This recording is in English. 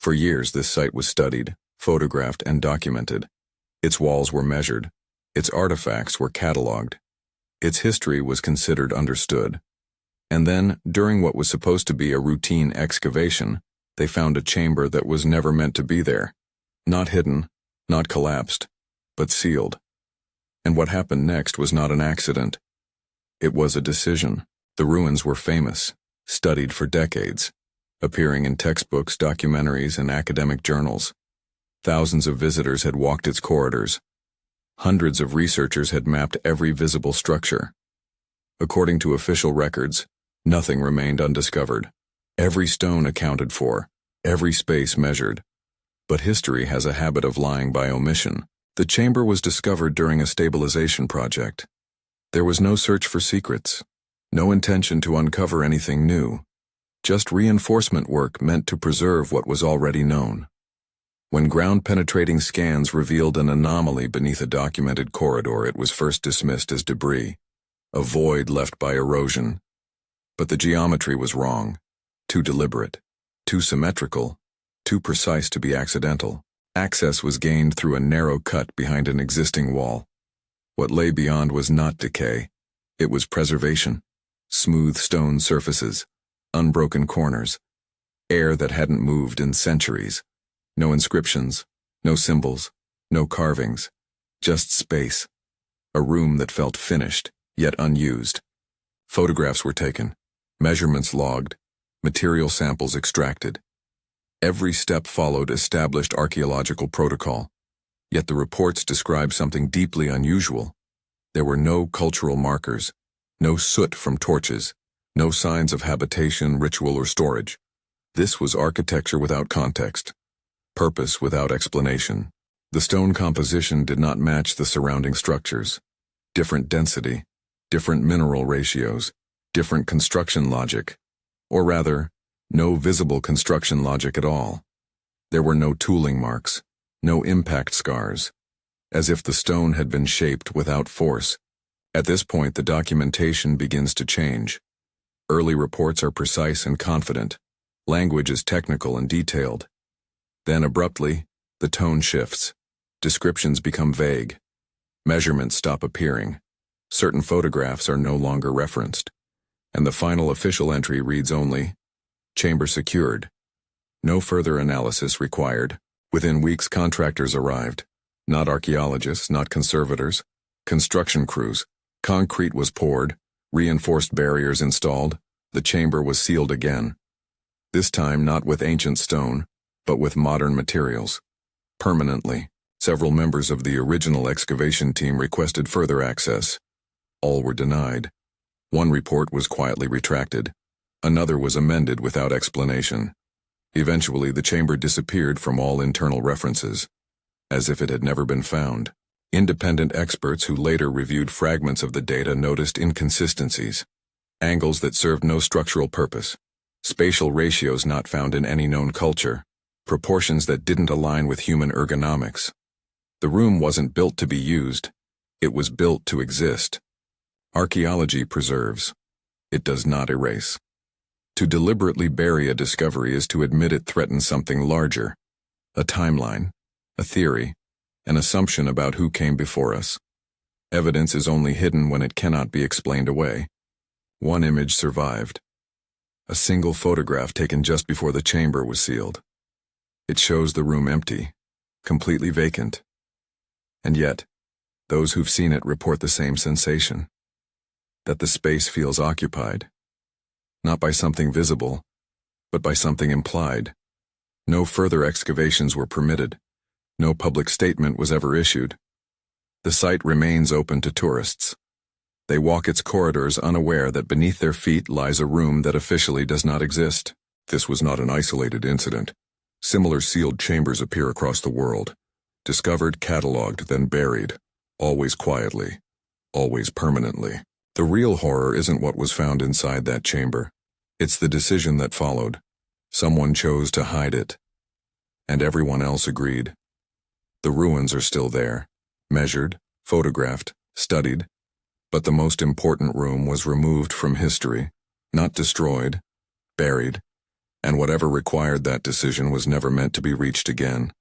For years, this site was studied, photographed, and documented. Its walls were measured. Its artifacts were catalogued. Its history was considered understood. And then, during what was supposed to be a routine excavation, they found a chamber that was never meant to be there. Not hidden, not collapsed, but sealed. And what happened next was not an accident. It was a decision. The ruins were famous, studied for decades, appearing in textbooks, documentaries, and academic journals. Thousands of visitors had walked its corridors. Hundreds of researchers had mapped every visible structure. According to official records, nothing remained undiscovered. Every stone accounted for, every space measured. But history has a habit of lying by omission. The chamber was discovered during a stabilization project. There was no search for secrets, no intention to uncover anything new, just reinforcement work meant to preserve what was already known. When ground-penetrating scans revealed an anomaly beneath a documented corridor, it was first dismissed as debris, a void left by erosion. But the geometry was wrong, too deliberate, too symmetrical, too precise to be accidental. Access was gained through a narrow cut behind an existing wall. What lay beyond was not decay, it was preservation. Smooth stone surfaces, unbroken corners, air that hadn't moved in centuries. No inscriptions, no symbols, no carvings, just space. A room that felt finished, yet unused. Photographs were taken, measurements logged, material samples extracted. Every step followed established archaeological protocol. Yet the reports described something deeply unusual. There were no cultural markers, no soot from torches, no signs of habitation, ritual, or storage. This was architecture without context, purpose without explanation. The stone composition did not match the surrounding structures. Different density, different mineral ratios, different construction logic, or rather, no visible construction logic at all. There were no tooling marks, no impact scars, as if the stone had been shaped without force. At this point, the documentation begins to change. Early reports are precise and confident. Language is technical and detailed. Then abruptly, the tone shifts. Descriptions become vague. Measurements stop appearing. Certain photographs are no longer referenced. And the final official entry reads only, "Chamber secured. No further analysis required." Within weeks, contractors arrived. Not archaeologists, not conservators. Construction crews. Concrete was poured, reinforced barriers installed. The chamber was sealed again. This time not with ancient stone, but with modern materials. Permanently. Several members of the original excavation team requested further access. All were denied. One report was quietly retracted. Another was amended without explanation. Eventually, the chamber disappeared from all internal references, as if it had never been found. Independent experts who later reviewed fragments of the data noticed inconsistencies, angles that served no structural purpose, spatial ratios not found in any known culture, proportions that didn't align with human ergonomics. The room wasn't built to be used, it was built to exist. Archaeology preserves. It does not erase. To deliberately bury a discovery is to admit it threatens something larger, a timeline, a theory, an assumption about who came before us. Evidence is only hidden when it cannot be explained away. One image survived. A single photograph taken just before the chamber was sealed. It shows the room empty, completely vacant. And yet, those who've seen it report the same sensation, that the space feels occupied. Not by something visible, but by something implied. No further excavations were permitted. No public statement was ever issued. The site remains open to tourists. They walk its corridors unaware that beneath their feet lies a room that officially does not exist. This was not an isolated incident. Similar sealed chambers appear across the world. Discovered, catalogued, then buried. Always quietly. Always permanently. The real horror isn't what was found inside that chamber. It's the decision that followed. Someone chose to hide it. And everyone else agreed. The ruins are still there. Measured, photographed, studied. But the most important room was removed from history. Not destroyed. Buried. and whatever required that decision was never meant to be reached again.